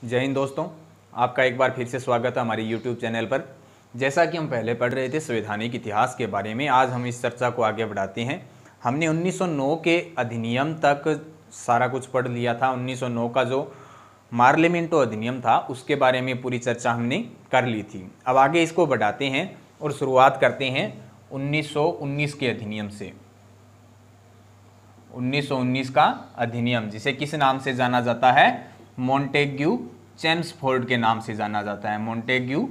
जय हिंद दोस्तों, आपका एक बार फिर से स्वागत है हमारे YouTube चैनल पर। जैसा कि हम पहले पढ़ रहे थे संवैधानिक इतिहास के बारे में, आज हम इस चर्चा को आगे बढ़ाते हैं। हमने 1909 के अधिनियम तक सारा कुछ पढ़ लिया था। 1909 का जो पार्लियामेंटो अधिनियम था उसके बारे में पूरी चर्चा हमने कर ली थी। अब आगे इसको बढ़ाते हैं और शुरुआत करते हैं 1919 के अधिनियम से। 1919 का अधिनियम जिसे किस नाम से जाना जाता है? मॉन्टेग्यू चेम्सफोर्ड के नाम से जाना जाता है। मॉन्टेग्यू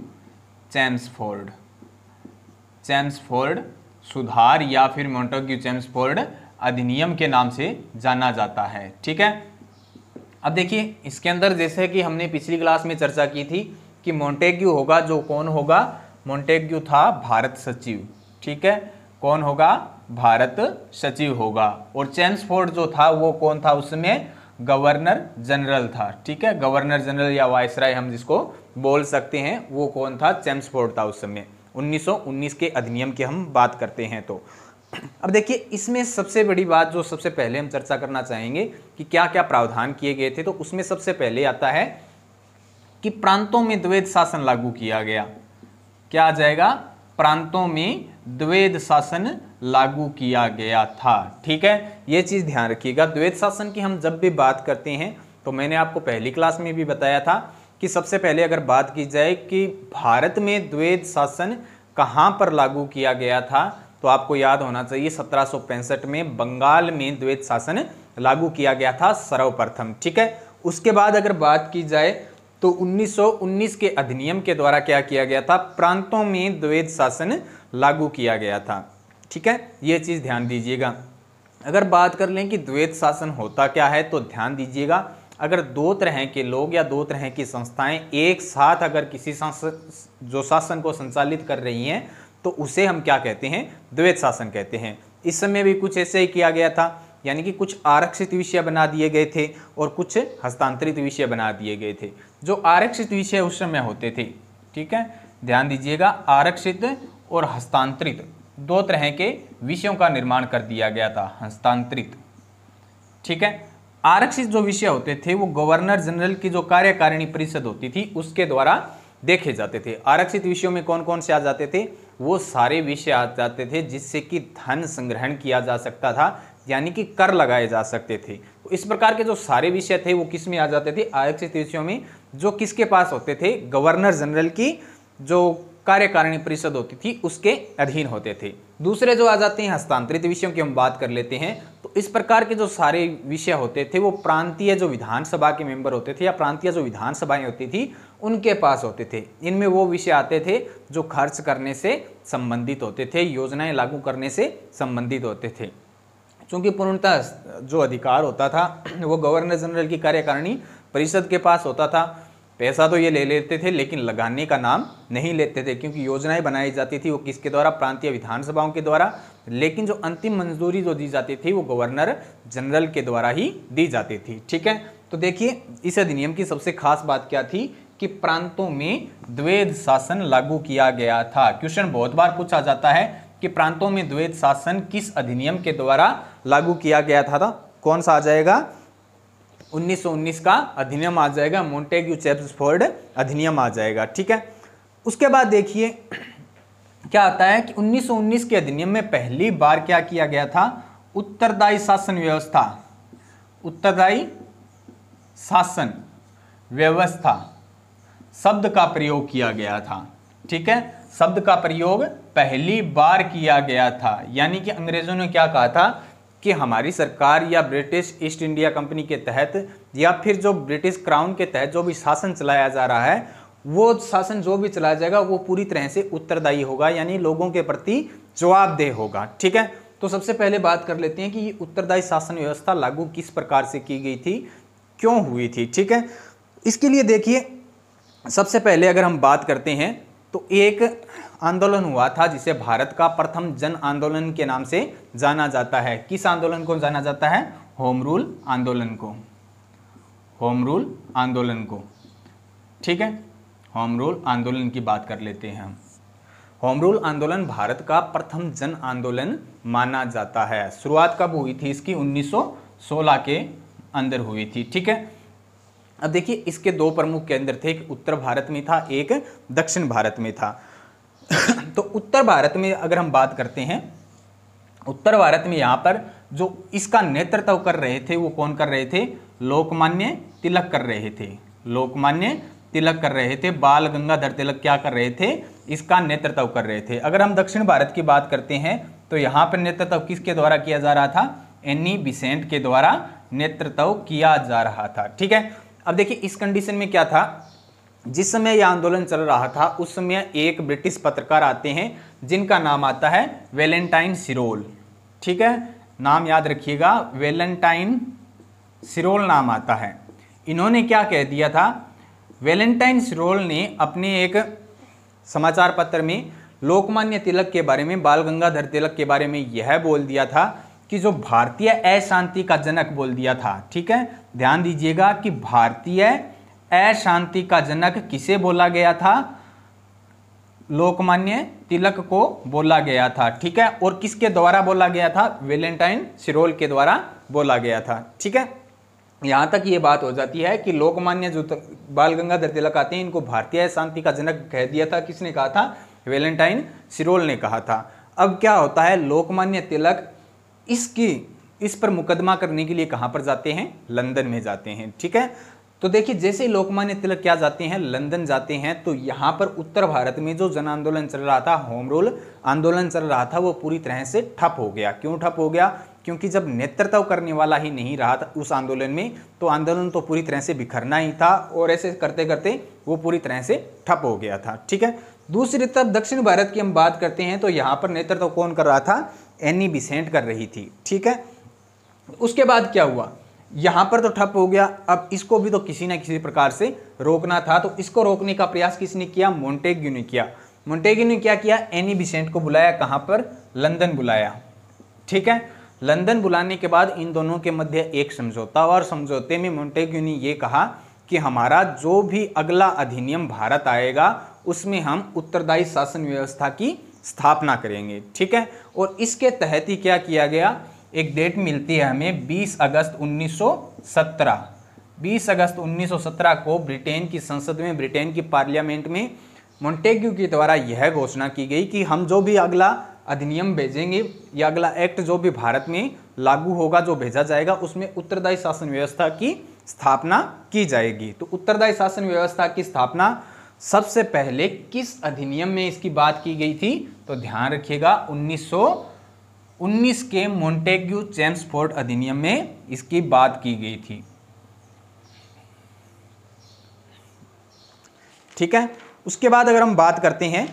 चेम्सफोर्ड सुधार या फिर मॉन्टेग्यू चेम्सफोर्ड अधिनियम के नाम से जाना जाता है। ठीक है, अब देखिए इसके अंदर जैसे कि हमने पिछली क्लास में चर्चा की थी कि मॉन्टेग्यू होगा, जो कौन होगा? मॉन्टेग्यू था भारत सचिव। ठीक है, कौन होगा? भारत सचिव होगा। और चेम्सफोर्ड जो था वो कौन था? उसमें गवर्नर जनरल था। ठीक है, गवर्नर जनरल या वायसराय हम जिसको बोल सकते हैं, वो कौन था? चेम्सफोर्ड था उस समय। 1919 के अधिनियम की हम बात करते हैं तो अब देखिए इसमें सबसे बड़ी बात जो सबसे पहले हम चर्चा करना चाहेंगे कि क्या क्या प्रावधान किए गए थे, तो उसमें सबसे पहले आता है कि प्रांतों में द्वैध शासन लागू किया गया। क्या आ जाएगा? प्रांतों में द्वैध शासन लागू किया गया था। ठीक है, यह चीज ध्यान रखिएगा। द्वैध शासन की हम जब भी बात करते हैं तो मैंने आपको पहली क्लास में भी बताया था कि सबसे पहले अगर बात की जाए कि भारत में द्वैध शासन कहां पर लागू किया गया था, तो आपको याद होना चाहिए 1765 में बंगाल में द्वैध शासन लागू किया गया था सर्वप्रथम। ठीक है, उसके बाद अगर बात की जाए तो 1919 के अधिनियम के द्वारा क्या किया गया था? प्रांतों में द्वैध शासन लागू किया गया था। ठीक है, यह चीज ध्यान दीजिएगा। अगर बात कर लें कि द्वैध शासन होता क्या है, तो ध्यान दीजिएगा, अगर दो तरह के लोग या दो तरह की संस्थाएं एक साथ अगर किसी जो शासन को संचालित कर रही हैं तो उसे हम क्या कहते हैं? द्वैध शासन कहते हैं। इस समय भी कुछ ऐसे ही किया गया था, यानी कि कुछ आरक्षित विषय बना दिए गए थे और कुछ हस्तांतरित विषय बना दिए गए थे। जो आरक्षित विषय उस समय होते थे, ठीक है, ध्यान दीजिएगा, आरक्षित और हस्तांतरित दो तरह के विषयों का निर्माण कर दिया गया था। हस्तांतरित, ठीक है, आरक्षित जो विषय होते थे वो गवर्नर जनरल की जो कार्यकारिणी परिषद होती थी उसके द्वारा देखे जाते थे। आरक्षित विषयों में कौन कौन से आ जाते थे? वो सारे विषय आ जाते थे जिससे कि धन संग्रहण किया जा सकता था, यानी कि कर लगाए जा सकते थे। तो इस प्रकार के जो सारे विषय थे वो किस में आ जाते थे? आरक्षित विषयों में, जो किसके पास होते थे? गवर्नर जनरल की जो कार्यकारिणी परिषद होती थी उसके अधीन होते थे। दूसरे जो आ जाते हैं हस्तांतरित विषयों की हम बात कर लेते हैं, तो इस प्रकार के जो सारे विषय होते थे वो प्रांतीय जो विधानसभा के मेंबर होते थे या प्रांतीय जो विधानसभाएं होती थी उनके पास होते थे। इनमें वो विषय आते थे जो खर्च करने से संबंधित होते थे, योजनाएं लागू करने से संबंधित होते थे। चूंकि पूर्णतः जो अधिकार होता था वो गवर्नर जनरल की कार्यकारिणी परिषद के पास होता था। पैसा तो ये ले लेते थे लेकिन लगाने का नाम नहीं लेते थे, क्योंकि योजनाएं बनाई जाती थी वो किसके द्वारा? प्रांतीय विधानसभाओं के द्वारा। लेकिन जो अंतिम मंजूरी जो दी जाती थी वो गवर्नर जनरल के द्वारा ही दी जाती थी। ठीक है, तो देखिए इस अधिनियम की सबसे खास बात क्या थी कि प्रांतों में द्वैध शासन लागू किया गया था। क्वेश्चन बहुत बार पूछा जाता है कि प्रांतों में द्वैध शासन किस अधिनियम के द्वारा लागू किया गया था? कौन सा आ जाएगा? 1919 का अधिनियम आ जाएगा, मॉन्टेग्यू चेम्सफोर्ड अधिनियम आ जाएगा। ठीक है, उसके बाद देखिए क्या आता है कि 1919 के अधिनियम में पहली बार क्या किया गया था? उत्तरदायी शासन व्यवस्था, उत्तरदायी शासन व्यवस्था शब्द का प्रयोग किया गया था। ठीक है, शब्द का प्रयोग पहली बार किया गया था, यानी कि अंग्रेजों ने क्या कहा था कि हमारी सरकार या ब्रिटिश ईस्ट इंडिया कंपनी के तहत या फिर जो ब्रिटिश क्राउन के तहत जो भी शासन चलाया जा रहा है, वो शासन जो भी चलाया जाएगा वो पूरी तरह से उत्तरदायी होगा, यानी लोगों के प्रति जवाबदेह होगा। ठीक है, तो सबसे पहले बात कर लेते हैं कि ये उत्तरदायी शासन व्यवस्था लागू किस प्रकार से की गई थी, क्यों हुई थी। ठीक है, इसके लिए देखिए सबसे पहले अगर हम बात करते हैं तो एक आंदोलन हुआ था जिसे भारत का प्रथम जन आंदोलन के नाम से जाना जाता है। किस आंदोलन को जाना जाता है? होम रूल आंदोलन को, होम रूल आंदोलन को। ठीक है, होम रूल आंदोलन की बात कर लेते हैं हम। होम रूल आंदोलन भारत का प्रथम जन आंदोलन माना जाता है। शुरुआत कब हुई थी इसकी? 1916 के अंदर हुई थी। ठीक है, अब देखिए इसके दो प्रमुख केंद्र थे, एक उत्तर भारत में था, एक दक्षिण भारत में था। तो उत्तर भारत में अगर हम बात करते हैं, उत्तर भारत में यहाँ पर जो इसका नेतृत्व कर रहे थे वो कौन कर रहे थे? लोकमान्य तिलक कर रहे थे। लोकमान्य तिलक कर रहे थे। बाल गंगाधर तिलक क्या कर रहे थे? इसका नेतृत्व कर रहे थे। अगर हम दक्षिण भारत की बात करते हैं तो यहाँ पर नेतृत्व किसके द्वारा किया जा रहा था? एनी बिसेंट के द्वारा नेतृत्व किया जा रहा था। ठीक है, अब देखिए इस कंडीशन में क्या था, जिस समय यह आंदोलन चल रहा था उस समय एक ब्रिटिश पत्रकार आते हैं जिनका नाम आता है वैलेंटाइन सिरोल। ठीक है, नाम याद रखिएगा, वैलेंटाइन सिरोल नाम आता है। इन्होंने क्या कह दिया था? वैलेंटाइन सिरोल ने अपने एक समाचार पत्र में लोकमान्य तिलक के बारे में, बाल गंगाधर तिलक के बारे में यह बोल दिया था कि जो भारतीय अशांति का जनक बोल दिया था। ठीक है, ध्यान दीजिएगा कि भारतीय अशांति का जनक किसे बोला गया था? लोकमान्य तिलक को बोला गया था। ठीक है, और किसके द्वारा बोला गया था? वैलेंटाइन सिरोल के द्वारा बोला गया था। ठीक है, यहां तक ये बात हो जाती है कि लोकमान्य जो बाल गंगाधर तिलक आते हैं इनको भारतीय शांति का जनक कह दिया था। किसने कहा था? वैलेंटाइन सिरोल ने कहा था। अब क्या होता है, लोकमान्य तिलक इस पर मुकदमा करने के लिए कहां पर जाते हैं? लंदन में जाते हैं। ठीक है, तो देखिए जैसे लोकमान्य तिलक क्या जाते हैं? लंदन जाते हैं। तो यहां पर उत्तर भारत में जो जन आंदोलन चल रहा था, होम रूल आंदोलन चल रहा था, वो पूरी तरह से ठप हो गया। क्यों ठप हो गया? क्योंकि जब नेतृत्व करने वाला ही नहीं रहा था उस आंदोलन में, तो आंदोलन तो पूरी तरह से बिखरना ही था और ऐसे करते करते वो पूरी तरह से ठप हो गया था। ठीक है, दूसरी तरफ दक्षिण भारत की हम बात करते हैं तो यहाँ पर नेतृत्व कौन कर रहा था? एनी बिसेंट कर रही थी। ठीक है, उसके बाद क्या हुआ? यहां पर तो ठप हो गया, अब इसको भी तो किसी ना किसी प्रकार से रोकना था। तो इसको रोकने का प्रयास किसने किया? मोंटेग्यू ने किया। मोंटेग्यू ने क्या किया? एनी बिसेंट को बुलाया। कहां पर? लंदन बुलाया। ठीक है, लंदन बुलाने के बाद इन दोनों के मध्य एक समझौता, और समझौते में मोंटेग्यू ने यह कहा कि हमारा जो भी अगला अधिनियम भारत आएगा उसमें हम उत्तरदायी शासन व्यवस्था की स्थापना करेंगे। ठीक है, और इसके तहत ही क्या किया गया? एक डेट मिलती है हमें 20 अगस्त 1917। 20 अगस्त 1917 को ब्रिटेन की संसद में, ब्रिटेन की पार्लियामेंट में मोंटेग्यू के द्वारा यह घोषणा की गई कि हम जो भी अगला अधिनियम भेजेंगे या अगला एक्ट जो भी भारत में लागू होगा, जो भेजा जाएगा, उसमें उत्तरदायी शासन व्यवस्था की स्थापना की जाएगी। तो उत्तरदायी शासन व्यवस्था की स्थापना सबसे पहले किस अधिनियम में इसकी बात की गई थी? तो ध्यान रखिएगा 1919 के मोंटेग्यू चेम्सफोर्ड अधिनियम में इसकी बात की गई थी। ठीक है, उसके बाद अगर हम बात करते हैं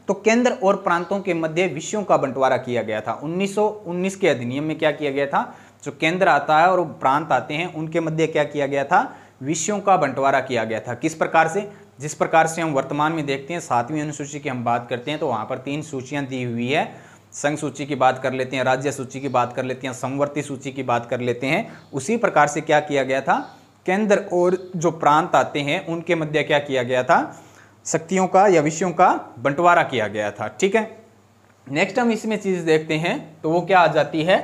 तो केंद्र और प्रांतों के मध्य विषयों का बंटवारा किया गया था। 1919 के अधिनियम में क्या किया गया था? जो केंद्र आता है और प्रांत आते हैं उनके मध्य क्या किया गया था? विषयों का बंटवारा किया गया था। किस प्रकार से? जिस प्रकार से हम वर्तमान में देखते हैं 7वीं अनुसूची की हम बात करते हैं तो वहां पर 3 सूचियां दी हुई है। संघ सूची की बात कर लेते हैं, राज्य सूची की बात कर लेते हैं, समवर्ती सूची की बात कर लेते हैं। उसी प्रकार से क्या किया गया था? केंद्र और जो प्रांत आते हैं उनके मध्य क्या किया गया था? शक्तियों का या विषयों का बंटवारा किया गया था। ठीक है, नेक्स्ट हम इसमें चीज देखते हैं तो वो क्या आ जाती है?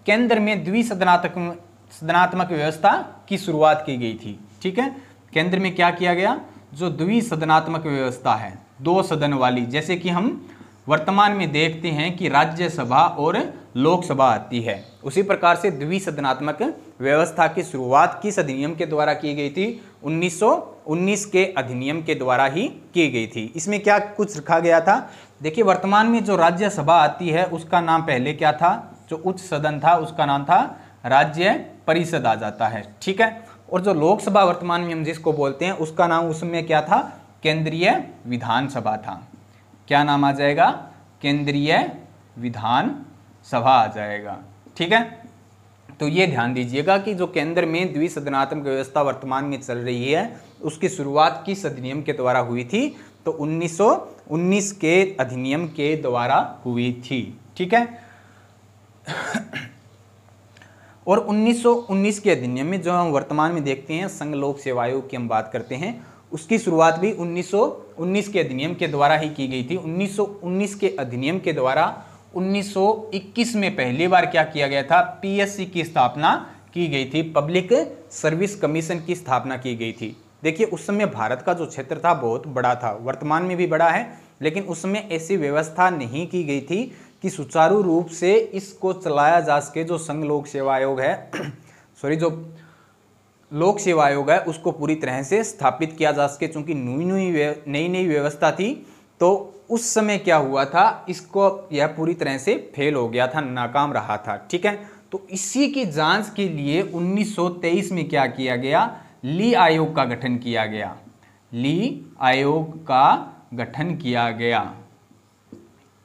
केंद्र में द्विसदनात्मक व्यवस्था की शुरुआत की गई थी। ठीक है, केंद्र में क्या किया गया? जो द्विसदनात्मक व्यवस्था है, 2 सदन वाली, जैसे कि हम वर्तमान में देखते हैं कि राज्यसभा और लोकसभा आती है, उसी प्रकार से द्विसदनात्मक व्यवस्था की शुरुआत किस अधिनियम के द्वारा की गई थी? 1919 के अधिनियम के द्वारा ही की गई थी। इसमें क्या कुछ रखा गया था? देखिए वर्तमान में जो राज्यसभा आती है उसका नाम पहले क्या था? जो उच्च सदन था उसका नाम था राज्य परिषद आ जाता है। ठीक है, और जो लोकसभा वर्तमान में हम जिसको बोलते हैं उसका नाम उसमें क्या था? केंद्रीय विधानसभा था। क्या नाम आ जाएगा? केंद्रीय विधान सभा आ जाएगा। ठीक है, तो ये ध्यान दीजिएगा कि जो केंद्र में द्विसदनात्मक व्यवस्था वर्तमान में चल रही है उसकी शुरुआत किस अधिनियम के द्वारा हुई थी? तो 1919 के अधिनियम के द्वारा हुई थी। ठीक है, और 1919 के अधिनियम में जो हम वर्तमान में देखते हैं संघ लोक सेवा आयोग की हम बात करते हैं, उसकी शुरुआत भी 1919 के अधिनियम के द्वारा ही की गई थी। 1919 के अधिनियम के द्वारा 1921 में पहली बार क्या किया गया था? पीएससी की स्थापना की गई थी, पब्लिक सर्विस कमीशन की स्थापना की गई थी। देखिए उस समय भारत का जो क्षेत्र था बहुत बड़ा था, वर्तमान में भी बड़ा है, लेकिन उस समय ऐसी व्यवस्था नहीं की गई थी कि सुचारू रूप से इसको चलाया जा सके। जो संघ लोक सेवा आयोग है सॉरी जो लोक सेवा आयोग है उसको पूरी तरह से स्थापित किया जा सके, चूंकि नई नई व्यवस्था थी। तो उस समय क्या हुआ था, इसको यह पूरी तरह से फेल हो गया था, नाकाम रहा था। ठीक है, तो इसी की जांच के लिए 1923 में क्या किया गया, ली आयोग का गठन किया गया। ली आयोग का गठन किया गया।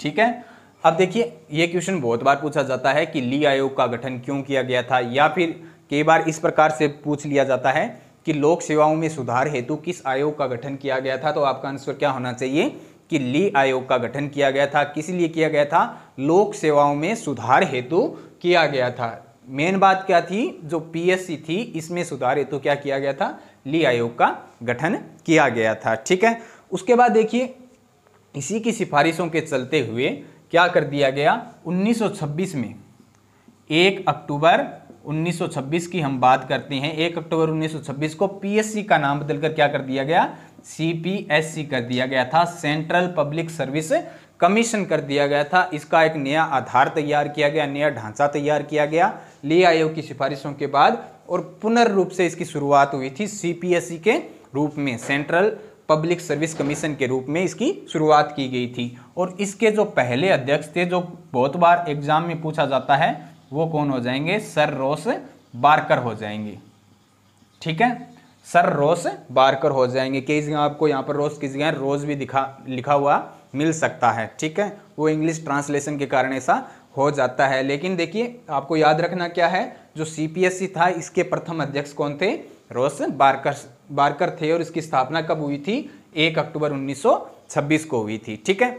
ठीक है, अब देखिए ये क्वेश्चन बहुत बार पूछा जाता है कि ली आयोग का गठन क्यों किया गया था, या फिर कई बार इस प्रकार से पूछ लिया जाता है कि लोक सेवाओं में सुधार हेतु किस आयोग का गठन किया गया था। तो आपका आंसर क्या होना चाहिए कि ली आयोग का गठन किया गया था। किस लिए किया गया था, लोक सेवाओं में सुधार हेतु किया गया था। मेन बात क्या थी, जो पीएससी थी इसमें सुधार हेतु क्या किया गया था, ली आयोग का गठन किया गया था। ठीक है, उसके बाद देखिए इसी की सिफारिशों के चलते हुए क्या कर दिया गया, 1926 में 1 अक्टूबर 1926 की हम बात करते हैं, 1 अक्टूबर 1926 को पीएससी का नाम बदलकर क्या कर दिया गया, सीपीएससी कर दिया गया था, सेंट्रल पब्लिक सर्विस कमीशन कर दिया गया था। इसका एक नया आधार तैयार किया गया, नया ढांचा तैयार किया गया ली आयोग की सिफारिशों के बाद, और पुनर्रूप से इसकी शुरुआत हुई थी सीपीएससी के रूप में, सेंट्रल पब्लिक सर्विस कमीशन के रूप में इसकी शुरुआत की गई थी। और इसके जो पहले अध्यक्ष थे, जो बहुत बार एग्जाम में पूछा जाता है, वो कौन हो जाएंगे, सर रॉस बारकर हो जाएंगे। ठीक है, सर रॉस बारकर हो जाएंगे। कई जगह आपको यहाँ पर रॉस की जगह रोज भी लिखा हुआ मिल सकता है। ठीक है, वो इंग्लिश ट्रांसलेशन के कारण ऐसा हो जाता है। लेकिन देखिए आपको याद रखना क्या है, जो सीपीएससी था इसके प्रथम अध्यक्ष कौन थे, रॉस बारकर थे, और इसकी स्थापना कब हुई थी, 1 अक्टूबर 1926 को हुई थी। ठीक है,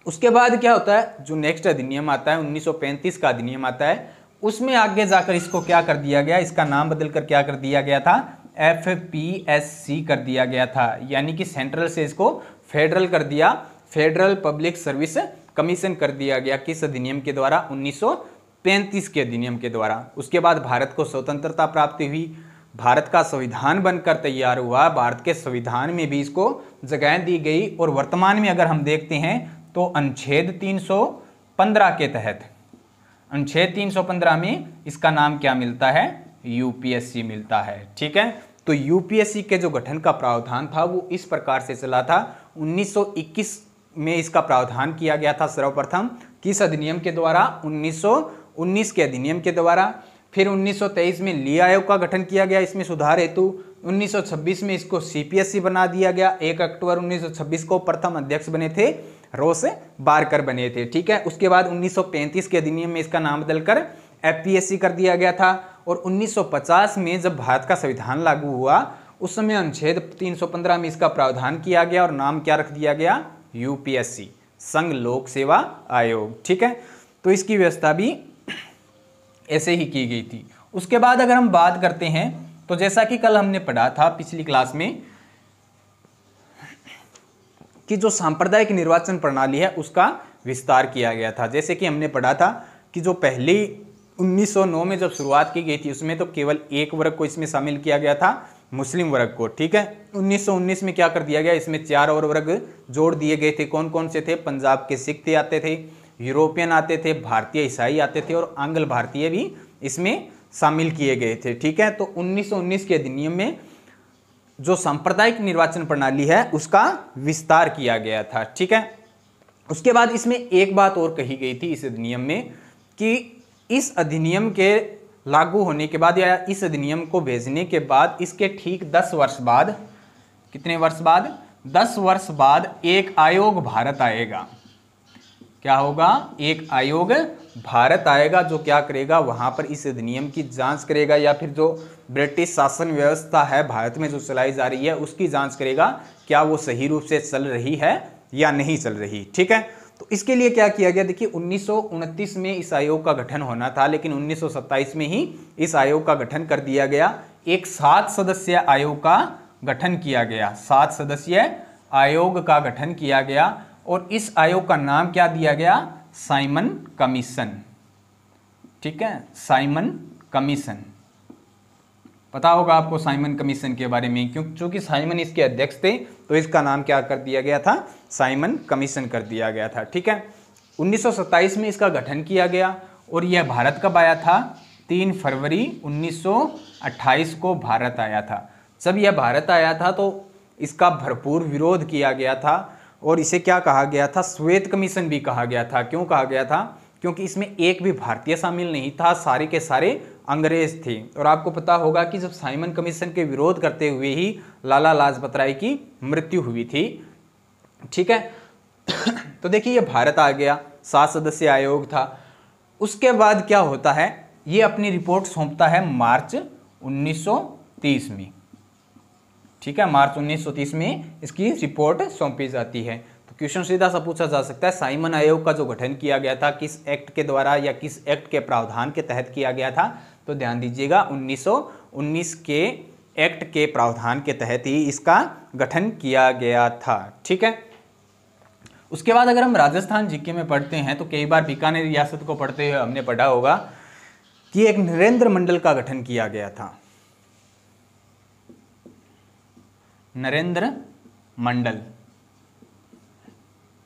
उसके बाद क्या होता है, जो नेक्स्ट अधिनियम आता है 1935 का अधिनियम आता है, उसमें आगे जाकर इसको क्या कर दिया गया, इसका नाम बदलकर क्या कर दिया गया था, एफपीएससी कर दिया गया था। यानी कि सेंट्रल से इसको फेडरल कर दिया, फेडरल पब्लिक सर्विस कमीशन कर दिया गया। किस अधिनियम के द्वारा, 1935 के अधिनियम के द्वारा। उसके बाद भारत को स्वतंत्रता प्राप्त हुई, भारत का संविधान बनकर तैयार हुआ, भारत के संविधान में भी इसको जगह दी गई। और वर्तमान में अगर हम देखते हैं तो अनुच्छेद 315 के तहत, अनुच्छेद 315 में इसका नाम क्या मिलता है, यूपीएससी मिलता है। ठीक है, तो यूपीएससी के जो गठन का प्रावधान था वो इस प्रकार से चला था। 1921 में इसका प्रावधान किया गया था सर्वप्रथम, किस अधिनियम के द्वारा, 1919 के अधिनियम के द्वारा। फिर 1923 में ली आयोग का गठन किया गया इसमें सुधार हेतु। 1926 में इसको सीपीएससी बना दिया गया। 1 अक्टूबर 1926 को प्रथम अध्यक्ष बने थे रॉस बारकर बने थे। ठीक है, उसके बाद 1935 के अधिनियम में इसका नाम बदलकर एफपीएससी कर दिया गया था। और 1950 में जब भारत का संविधान लागू हुआ उस समय अनुच्छेद 315 में इसका प्रावधान किया गया और नाम क्या रख दिया गया, यूपीएससी, संघ लोक सेवा आयोग। ठीक है, तो इसकी व्यवस्था भी ऐसे ही की गई थी। उसके बाद अगर हम बात करते हैं तो जैसा कि कल हमने पढ़ा था पिछली क्लास में कि जो सांप्रदायिक निर्वाचन प्रणाली है उसका विस्तार किया गया था। जैसे कि हमने पढ़ा था कि जो पहली 1909 में जब शुरुआत की गई थी उसमें तो केवल एक वर्ग को इसमें शामिल किया गया था, मुस्लिम वर्ग को। ठीक है, 1919 में क्या कर दिया गया, इसमें 4 और वर्ग जोड़ दिए गए थे। कौन कौन से थे, पंजाब के सिख थे आते थे, यूरोपियन आते थे, भारतीय ईसाई आते थे, और आंग्ल भारतीय भी इसमें शामिल किए गए थे। ठीक है, तो 1919 के अधिनियम में जो सांप्रदायिक निर्वाचन प्रणाली है उसका विस्तार किया गया था। ठीक है, उसके बाद इसमें एक बात और कही गई थी इस अधिनियम में कि इस अधिनियम के लागू होने के बाद या इस अधिनियम को भेजने के बाद इसके ठीक 10 वर्ष बाद, कितने वर्ष बाद, 10 वर्ष बाद एक आयोग भारत आएगा। क्या होगा, एक आयोग भारत आएगा जो क्या करेगा, वहां पर इस अधिनियम की जांच करेगा, या फिर जो ब्रिटिश शासन व्यवस्था है भारत में जो चलाई जा रही है उसकी जांच करेगा, क्या वो सही रूप से चल रही है या नहीं चल रही। ठीक है, तो इसके लिए क्या किया गया, देखिए 1929 में इस आयोग का गठन होना था, लेकिन 1927 में ही इस आयोग का गठन कर दिया गया। एक 7 सदस्यीय आयोग का गठन किया गया, 7 सदस्यीय आयोग का गठन किया गया, और इस आयोग का नाम क्या दिया गया, साइमन कमीशन। ठीक है, साइमन कमीशन। पता होगा आपको साइमन कमीशन के बारे में, क्योंकि साइमन इसके अध्यक्ष थे तो इसका नाम क्या कर दिया गया था, साइमन कमीशन कर दिया गया था। ठीक है, 1927 में इसका गठन किया गया और यह भारत कब आया था, 3 फरवरी 1928 को भारत आया था। जब यह भारत आया था तो इसका भरपूर विरोध किया गया था और इसे क्या कहा गया था, श्वेत कमीशन भी कहा गया था। क्यों कहा गया था, क्योंकि इसमें एक भी भारतीय शामिल नहीं था, सारे के सारे अंग्रेज थे। और आपको पता होगा कि जब साइमन कमीशन के विरोध करते हुए ही लाला लाजपत राय की मृत्यु हुई थी। ठीक है, तो देखिए ये भारत आ गया, 7 सदस्यीय आयोग था। उसके बाद क्या होता है, ये अपनी रिपोर्ट सौंपता है मार्च 1930 में। ठीक है, मार्च 1930 में इसकी रिपोर्ट सौंपी जाती है। तो क्वेश्चन सीधा सा पूछा जा सकता है, साइमन आयोग का जो गठन किया गया था किस एक्ट के द्वारा या किस एक्ट के प्रावधान के तहत किया गया था, तो ध्यान दीजिएगा 1919 के एक्ट के प्रावधान के तहत ही इसका गठन किया गया था। ठीक है, उसके बाद अगर हम राजस्थान जीके में पढ़ते हैं तो कई बार बीकानेर रियासत को पढ़ते हुए हमने पढ़ा होगा कि एक नरेंद्र मंडल का गठन किया गया था। नरेंद्र मंडल।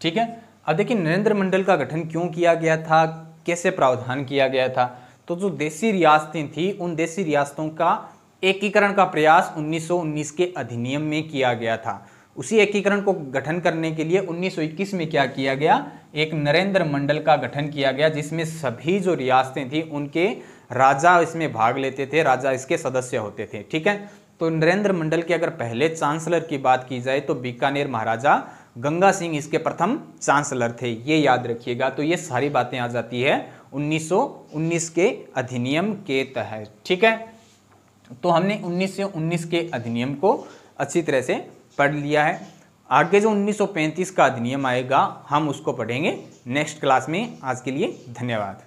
ठीक है, अब देखिए नरेंद्र मंडल का गठन क्यों किया गया था, कैसे प्रावधान किया गया था। तो जो देशी रियासतें थी उन देशी रियासतों का एकीकरण का प्रयास 1919 के अधिनियम में किया गया था। उसी एकीकरण को गठन करने के लिए 1921 में क्या किया गया, एक नरेंद्र मंडल का गठन किया गया, जिसमें सभी जो रियासतें थी उनके राजा इसमें भाग लेते थे, राजा इसके सदस्य होते थे। ठीक है, तो नरेंद्र मंडल के अगर पहले चांसलर की बात की जाए तो बीकानेर महाराजा गंगा सिंह इसके प्रथम चांसलर थे, ये याद रखिएगा। तो ये सारी बातें आ जाती है 1919 के अधिनियम के तहत। ठीक है, तो हमने 1919 के अधिनियम को अच्छी तरह से पढ़ लिया है। आगे जो 1935 का अधिनियम आएगा हम उसको पढ़ेंगे नेक्स्ट क्लास में। आज के लिए धन्यवाद।